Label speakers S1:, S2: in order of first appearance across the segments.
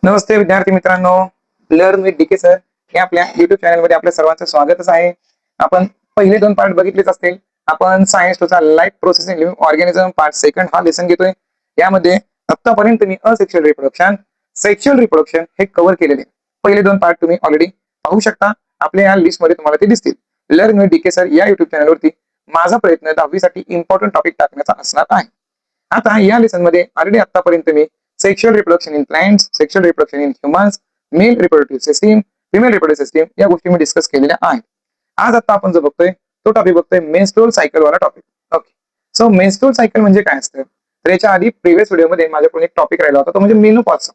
S1: नमस्ते विद्यार्थी मित्रांनो, learn with DK sir हे आपल्या युट्यूब चॅनलमध्ये आपल्या सर्वांचं स्वागतच आहे. आपण पहिले 2 पार्ट बघितलेच असतील. आपण सायन्स टूचा life process in living organism part second हा लेसन घेतोय. यामध्ये आतापर्यंत मी असेक्शुअल रिप्रोडक्शन, सेक्शुअल रिप्रोडक्शन हे कव्हर केलेले. पहिले 2 पार्ट तुम्ही ऑलरेडी पाहू शकता. आपल्या या लिस्टमध्ये तुम्हाला ते दिसतील. लर्न विथ डीके सर या युट्यूब चॅनलवरती माझा प्रयत्न 10वी साठी इम्पॉर्टंट टॉपिक टाकण्याचा असणार आहे. आता या लेसन मध्ये ऑलरेडी आतापर्यंत मी sexual reproduction in plants, sexual reproduction in humans, male reproductive system, female reproductive system या गोष्टी मी डिस्कस केलेल्या आहेत. आज आता आपण जो बघतोय तो टॉपिक बघतोय मेन्स्ट्रुअल सायकल वाला topic. Okay, so menstrual cycle म्हणजे काय असतं? तर याच्या आधी प्रिव्हियस व्हिडिओमध्ये माझ्याकडून एक टॉपिक राहिला होता, तो म्हणजे मेनोपॉज.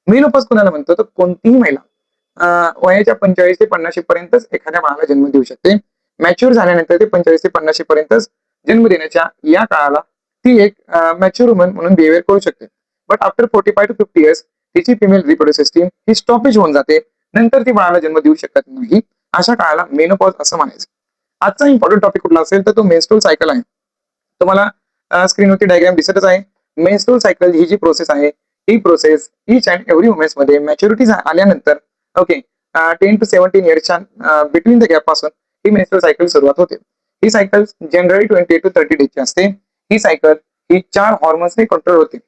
S1: मेनोपॉज कोणाला म्हणतो? तर कोणतीही महिला वयाच्या 45 ते 50 पर्यंतच एखाद्या बाळाला जन्म देऊ शकते. मॅच्युअर झाल्यानंतर ते 45 ते 50 पर्यंतच जन्म देण्याच्या या काळाला ती एक मॅच्युअर वुमन म्हणून बिहेवियर करू शकते. बट आफ्टर 45 टू 50 इयर्स तिची फिमेल रिप्रोडक्टिव्ह सिस्टीम ही स्टॉपेज होऊन जाते. नंतर ती बाळाला जन्म देऊ शकत नाही. अशा काळाला मेनोपॉज असं म्हणायचं. आजचा इम्पॉर्टंट टॉपिक कुठला असेल तर तो मेन्स्ट्रुअल सायकल आहे. तुम्हाला स्क्रीनवरती डायग्राम दिसतच आहे. मेन्स्ट्रुअल सायकल ही जी प्रोसेस आहे, ही process each and every womens मध्ये मॅच्युरिटी आल्यानंतर ओके 10 टू 17 इयर्सच्या बिटवीन द गॅप पासून ही मेन्स्ट्रुअल सायकल सुरुवात होते. ही सायकल जनरली 28 टू 30 डेजची असते. ही सायकल ही 4 हॉर्मोन्सने कंट्रोल होते.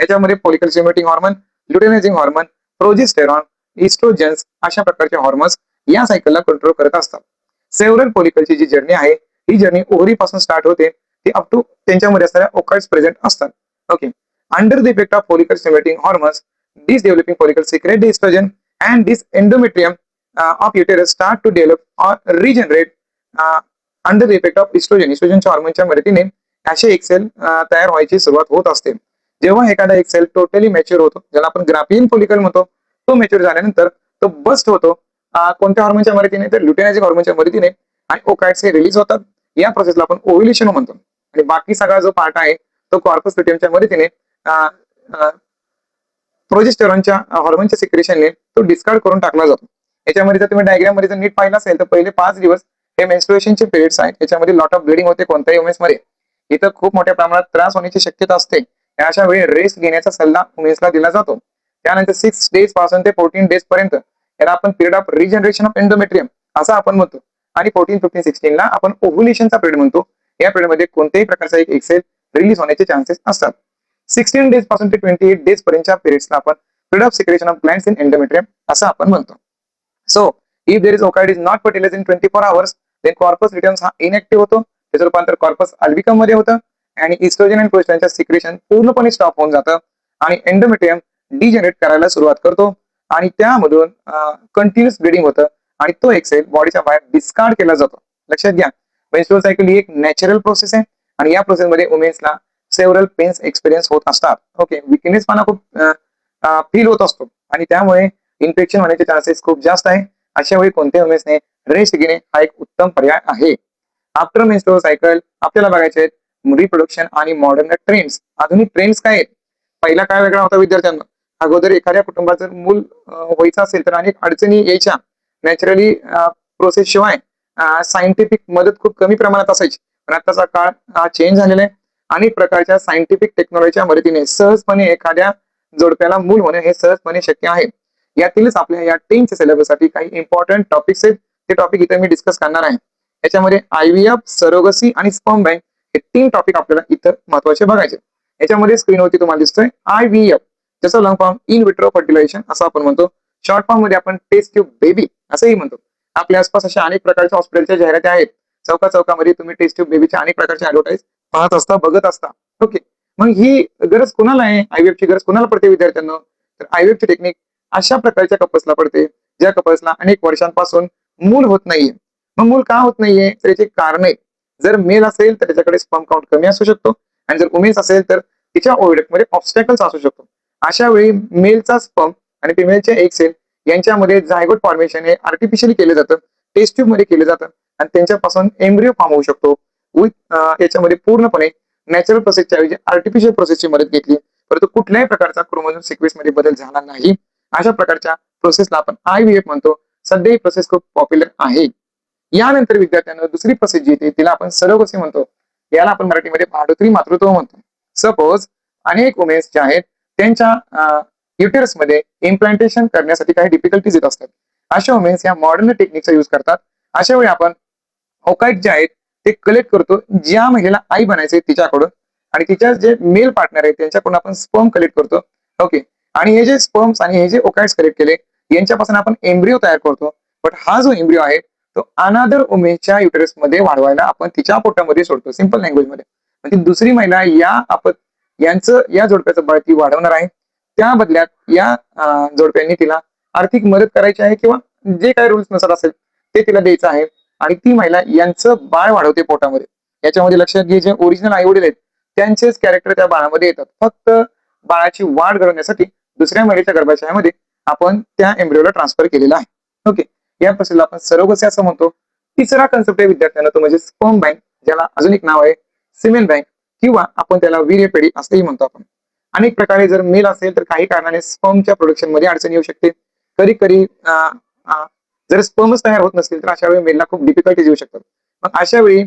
S1: याच्यामध्ये follicle stimulating hormone, luteinizing hormone, progesterone, estrogens अशा प्रकारचे हॉर्मोन्स या सायकलला कंट्रोल करत असतात. सेव्हरल फॉलिकलची जी जर्नी आहे, ही जर्नी ओव्हरी पासून स्टार्ट होते ती अप टू त्यांच्यामध्ये असणाऱ्या ओकाइड्स प्रेझेंट असतात. Okay, under the effect of follicle stimulating hormones, this developing follicle secrete estrogen and this endometrium of uterus start to develop or regenerate under the effect of estrogen. इस्ट्रोजनच्या हॉर्मोनच्या मदतीने असे एक sale तयार व्हायची सुरुवात होत असते. जेव्हा एखादा एक सेल टोटली मॅच्युअर होतो, ज्याला आपण ग्राफियन फॉलिकल म्हणतो, तो मॅच्युअर झाल्यानंतर तो बस्ट होतो. कोणत्या हॉर्मोनच्या मदतीने? तर ल्युटेनायझिंग हॉर्मोनच्या मदतीने आणि ओकाइड्स हे रिलीज होतात. या प्रोसेसला आपण ओव्ह्युलेशन म्हणतो. आणि बाकी सगळा जो पार्ट आहे तो कॉर्पस ल्युटियमच्या मदतीने प्रोजेस्टेरॉनच्या हॉर्मोनच्या सिक्रेशनने तो डिस्कार्ड करून टाकला जातो. याच्यामध्ये जर तुम्ही डायग्राम मध्ये जर नीट पाहिलं असेल तर पहिले 5 दिवस हे मेन्स्ट्रुएशनचे पिरियड्स आहेत. याच्यामध्ये लॉट ऑफ ब्लिडिंग होते कोणत्याही वुमेन्स मध्ये. इथं खूप मोठ्या प्रमाणात त्रास होण्याची शक्यता असते. अशा वेळी रेस्ट घेण्याचा सल्ला वुमेन्सला दिला जातो. त्यानंतर 6 डेज पासून ते 14 डेज पर्यंत याला आपण period of regeneration of endometrium असं आपण म्हणतो. आणि 14, 15, 16 ला आपण ओव्ह्युलेशनचा पिरियड म्हणतो. या पिरियड मध्ये कोणत्याही प्रकारचा एक एक्सेल रिलीज होण्याचे चान्सेस असतात. 16 डेज पासून ते 28 डेज पर्यंतच्या पिरियड्सला आपण period of secretion of plants in endometrium असं आपण म्हणतो. So if there is oocyte is not fertilized in 24 hours then corpus returns हा इनएक्टिव्ह होतो. त्याचं रूपांतर कॉर्पस अल्बिकम मध्ये होतं आणि इस्ट्रोजन आणि प्रोजेस्टेरॉनच्या सिक्रेशन पूर्णपणे स्टॉप होऊन जातं आणि एंडोमेट्रियम डिजनरेट करायला सुरुवात करतो आणि त्यामधून कंटिन्युअस ब्लिडिंग होतं आणि तो एक सेल बॉडीच्या बाहेर डिस्कार्ड केला जातो. लक्षात घ्या, मेन्स्ट्रुअल सायकल ही एक नॅचरल प्रोसेस आहे आणि या प्रोसेसमध्ये वुमेन्सला सेव्हरल पेन्स एक्सपिरियन्स होत असतात. ओके, विकनेस पण खूप फील होत असतो आणि त्यामुळे इन्फेक्शन होण्याचे चान्सेस खूप जास्त आहे. अशा वेळी कोणत्या वुमेन्सने रेस्ट घेणे हा एक उत्तम पर्याय आहे. आफ्टर मेन्स्ट्रुअल सायकल आपल्याला बघायचे आहेत रिप्रोडक्शन आणि मॉडर्न ट्रेंड्स. आधुनिक ट्रेंड्स काय आहेत? पहिला काय वेगळा होता विद्यार्थ्यांना? अगोदर एखाद्या कुटुंबात जर मूल व्हायचं असेल तर अनेक अडचणी यायच्या. नॅचरली प्रोसेस शिवाय सायंटिफिक मदत खूप कमी प्रमाणात असायची. पण आताचा काळ हा चेंज झालेला आहे. अनेक प्रकारच्या सायंटिफिक टेक्नॉलॉजीच्या मदतीने सहजपणे एखाद्या जोडप्याला मूल होणे हे सहजपणे शक्य आहे. यातीलच आपल्या या 10th सिलेबससाठी काही इम्पॉर्टंट टॉपिक्स आहेत. ते टॉपिक इथे मी डिस्कस करणार आहे. याच्यामध्ये IVF, सरोगसी आणि स्पर्म बँक हे 3 टॉपिक आपल्याला इथं महत्वाचे बघायचे. याच्यामध्ये स्क्रीनवरती तुम्हाला दिसतोय IVF, त्याचा long form in vitro fertilisation असं आपण म्हणतो. शॉर्ट फॉर्म मध्ये आपण टेस्ट ट्यूब बेबी असंही म्हणतो. आपल्या आसपास अशा अनेक प्रकारच्या हॉस्पिटलच्या जाहिराती आहेत. चौकामध्ये तुम्ही टेस्ट ट्यूब बेबीच्या अनेक प्रकारच्या ऍडव्हर्टाईज पाहत असता, बघत असता. ओके, मग ही गरज कुणाला आहे? IVF ची गरज कुणाला पडते विद्यार्थ्यांना? तर IVF ची टेक्निक अशा प्रकारच्या कपल्सला पडते ज्या कपल्सला अनेक वर्षांपासून मूल होत नाहीये. मग मूल का होत नाहीये? तर याचे कारण आहे. जर मेल असेल तर त्याच्याकडे स्पर्म काउंट कमी असू शकतो आणि जर वुमेन्स असेल तर तिच्या ओव्हॅरियमध्ये ऑब्स्टॅकल्स असू शकतो. अशा वेळी मेलचा स्पर्म आणि फिमेलचे एग सेल यांच्यामध्ये झायगोट फॉर्मेशन हे आर्टिफिशियली केले जातं, टेस्ट ट्यूब मध्ये केले जातं आणि त्यांच्यापासून एम्ब्रिओ फॉर्म होऊ शकतो. याच्यामध्ये पूर्णपणे नॅचरल प्रोसेसच्या ऐवजी आर्टिफिशियल प्रोसेसची मदत घेतली, परंतु कुठल्याही प्रकारचा क्रोमोझोम सिक्वेन्स मध्ये बदल झाला नाही. अशा प्रकारच्या प्रोसेसला आपण IVF म्हणतो. सध्या ही प्रोसेस खूप पॉप्युलर आहे. यानंतर विद्यार्थ्यांना दुसरी प्रोसेस जी येते तिला आपण सरोगसी म्हणतो. याला आपण मराठीमध्ये भाडोत्री मातृत्व म्हणतो. सपोज अनेक वुमेन्स ज्या आहेत त्यांच्या युटेरस मध्ये इम्प्लांटेशन करण्यासाठी काही डिफिकल्टीज येत असतात. अशा वुमेन्स या मॉडर्न टेक्निकचा युज करतात. अशा वेळी आपण ओकाइट जे आहेत ते कलेक्ट करतो ज्या महिलेला आई बनायचे तिच्याकडून, आणि तिच्या जे मेल पार्टनर आहेत त्यांच्याकडून आपण स्पर्म कलेक्ट करतो. ओके, आणि हे जे स्पर्म्स आणि हे जे ओकाइट्स कलेक्ट केले यांच्यापासून आपण एम्ब्रिओ तयार करतो. बट हा जो एम्ब्रिओ आहे तो अनादर वुमेनच्या युटेरस मध्ये वाढवायला आपण तिच्या पोटामध्ये सोडतो. सिंपल लँग्वेज मध्ये म्हणजे दुसरी महिला या जोडप्याचं बाळ ती वाढवणार आहे. त्या बदल्यात या जोडप्यांनी तिला आर्थिक मदत करायची आहे किंवा जे काही रूल्स नुसार असेल ते तिला द्यायचं आहे, आणि ती महिला यांचं बाळ वाढवते पोटामध्ये. याच्यामध्ये लक्षात घे, जे ओरिजिनल आई वडील आहेत त्यांचेच कॅरेक्टर त्या बाळामध्ये येतात. फक्त बाळाची वाढ घडवण्यासाठी दुसऱ्या महिलेच्या गर्भाशयामध्ये आपण त्या एम्ब्रिओला ट्रान्सफर केलेला आहे. ओके, या प्रोसेसला आपण सरोगसी असं म्हणतो. तिसरा कन्सेप्ट आहे विद्यार्थ्यांना तो म्हणजे स्पर्म बँक, ज्याला अजून एक नाव आहे सिमेन बँक, किंवा आपण त्याला वीर्यपेढी असंही म्हणतो आपण. अनेक प्रकारे जर मेल असेल तर काही कारणाने स्पर्मच्या प्रोडक्शन मध्ये अडचण येऊ शकते. कधी कधी जर स्पर्मच तयार होत नसतील तर अशा वेळी मेलला खूप डिफिकल्टीज येऊ शकतात. मग अशा वेळी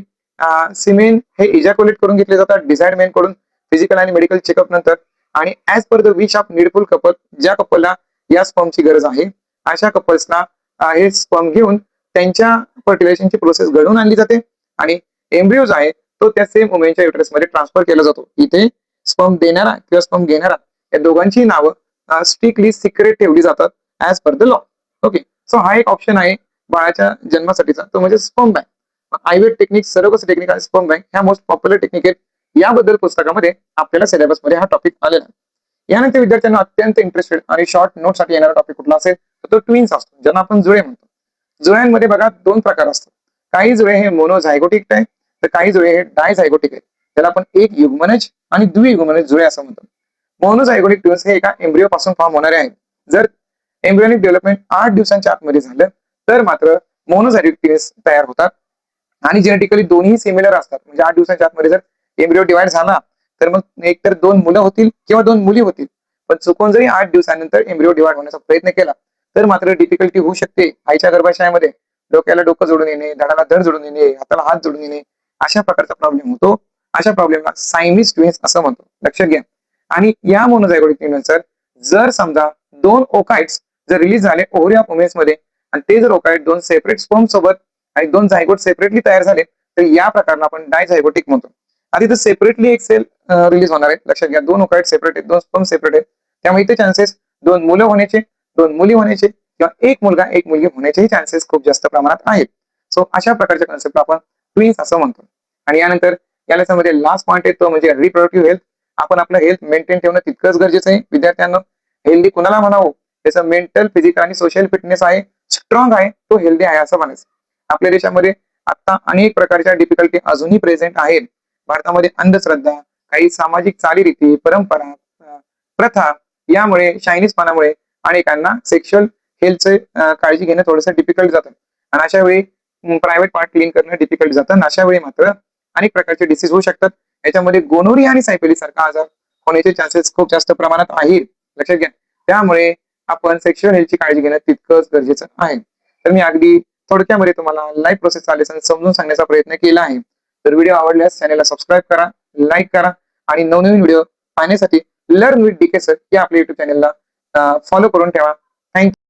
S1: सिमेन हे इजॅक्युलेट करून घेतले जातात डिझायर्ड मेन कडून फिजिकल आणि मेडिकल चेकअप नंतर, आणि as per the wish of needful couple, ज्या कपलला या स्पर्मची गरज आहे अशा कपल्सना हे स्पर्म घेऊन त्यांच्या फर्टिलायझेशनची प्रोसेस घडवून आणली जाते, आणि एम्ब्रिओज आहे तो त्या सेम वुमेनच्या युटरस मध्ये ट्रान्सफर केला जातो. इथे स्पर्म देणारा किंवा स्पर्म घेणारा या दोघांची नावं स्ट्रिक्टली सिक्रेट ठेवली जातात as per the law. Okay, so हा एक ऑप्शन आहे बाळाच्या जन्मासाठीचा, तो म्हणजे sperm bank. IVF technique, surrogacy technique आणि स्पर्म बँक ह्या मोस्ट पॉप्युलर टेक्निक आहेत. याबद्दल पुस्तकामध्ये आपल्याला सिलेबस मध्ये हा टॉपिक आलेला आहे. यानंतर विद्यार्थ्यांना अत्यंत इंटरेस्टेड आणि शॉर्ट नोट साठी येणारा टॉपिक कुठला असेल तर तो ट्विन्स असतो, ज्यांना आपण जुळे म्हणतो. जुळ्यांमध्ये बघा दोन प्रकार असतात. काही जुळे हे मोनोझायगोटिक आहे तर काही जुळे हे डायझायगोटिक आहेत. त्याला आपण एक युग्मनज आणि द्वियुग्मनज जुळे असं म्हणतो. मोनोझायगोटिक ट्विन्स हे एका एम्ब्रिओ पासून फॉर्म होणारे आहेत. जर एम्ब्रियोनिक डेव्हलपमेंट 8 दिवसांच्या आतमध्ये झालं तर मात्र मोनोझायगोटिक ट्विन्स तयार होतात, आणि जेनेटिकली दोन्ही सिमिलर असतात. म्हणजे 8 दिवसांच्या आतमध्ये जर एम्ब्रिओ डिवाइड झाला तर मग एकतर 2 मुलं होतील किंवा 2 मुली होतील. पण चुकून जरी 8 दिवसानंतर एम्ब्रिओ डिवाइड होण्याचा प्रयत्न केला तर मात्र डिफिकल्टी होऊ शकते. आईच्या गर्भाशयामध्ये डोक्याला डोकं जोडून येणे, धडाला धड जोडून येणे, हाताला हात जोडून येणे, अशा प्रकारचा प्रॉब्लेम होतो. अशा प्रॉब्लेमला सायमिस ट्विन्स असं म्हणतो, लक्षात घ्या. आणि या मोनोझायगोटिक ट्विन्सनंतर जर समजा 2 ओकाइट्स जर रिलीज झाले ओव्हरी ऑफ वुमेन्स मध्ये, आणि ते जर ओकाइट 2 सेपरेट स्पर्म सोबत आणि 2 झायगोट सेपरेटली तयार झाले तर या प्रकारला आपण डायझायगोटिक म्हणतो. आधी तर सेपरेटली एक सेल रिलीज होणार आहे, लक्षात घ्या. 2 ओकाइट सेपरेट आहेत, 2 स्पर्म सेपरेट आहेत, त्यामुळे इथे चान्सेस 2 मुलं होण्याचे, 2 मुली होण्याचे किंवा एक मुलगा एक मुलगी होण्याचेही चान्सेस खूप जास्त प्रमाणात आहेत. सो अशा प्रकारच्या कन्सेप्ट आपण ट्विन्स असं म्हणतो. आणि यानंतर या लेसनमध्ये लास्ट पॉईंट आहे तो म्हणजे रिप्रोडक्टिव्ह हेल्थ. आपण आपलं हेल्थ मेंटेन ठेवणं तितकंच गरजेचं आहे विद्यार्थ्यांना. हेल्दी कुणाला म्हणावं, त्याचं मेंटल, फिजिकल आणि सोशल फिटनेस आहे स्ट्रॉंग आहे, तो हेल्दी आहे असं म्हणायचं. आपल्या देशामध्ये आता अनेक प्रकारच्या डिफिकल्टी अजूनही प्रेझेंट आहेत. भारतामध्ये अंधश्रद्धा, काही सामाजिक चालीरीती, परंपरा, प्रथा यामुळे चायनीजपणामुळे अनेकांना सेक्शुअल हेल्थचे काळजी घेणं थोडंसं डिफिकल्ट जातं, आणि अशा वेळी प्रायव्हेट पार्ट क्लीन करणं डिफिकल्ट जातं. आणि अशा वेळी मात्र अनेक प्रकारचे डिसीज होऊ शकतात. याच्यामध्ये गोनोरिया आणि सायफिलिस सारखा आजार होण्याचे चान्सेस खूप जास्त प्रमाणात आहेत, लक्षात घ्या. त्यामुळे आपण सेक्शुअल हेल्थची काळजी घेणं तितकंच गरजेचं आहे. तर मी अगदी थोडक्यामध्ये तुम्हाला लाईव्ह प्रोसेस लेसन समजून सांगण्याचा प्रयत्न केला आहे. तर व्हिडिओ आवडल्यास चॅनलला सबस्क्राईब करा, लाईक करा, आणि नवनवीन व्हिडिओ पाहण्यासाठी लर्न विथ डीके सर या आपल्या युट्यूब चॅनलला फॉलो करून ठेवा. थँक्यू.